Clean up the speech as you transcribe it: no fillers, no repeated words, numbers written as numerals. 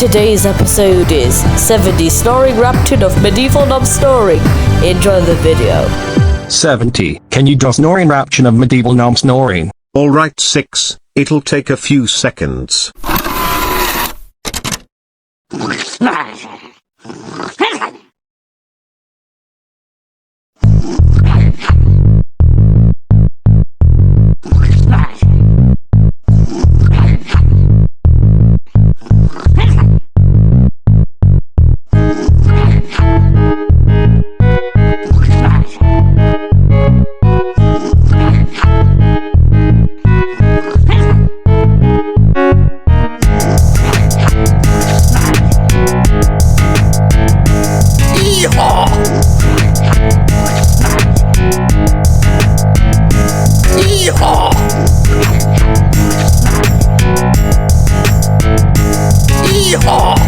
Today's episode is 70's snoring raptune of Medieval Nom snoring. Enjoy the video. 70. Can you do snoring raptune of Medieval Nom snoring? Alright 6, it'll take a few seconds. Yeehaw!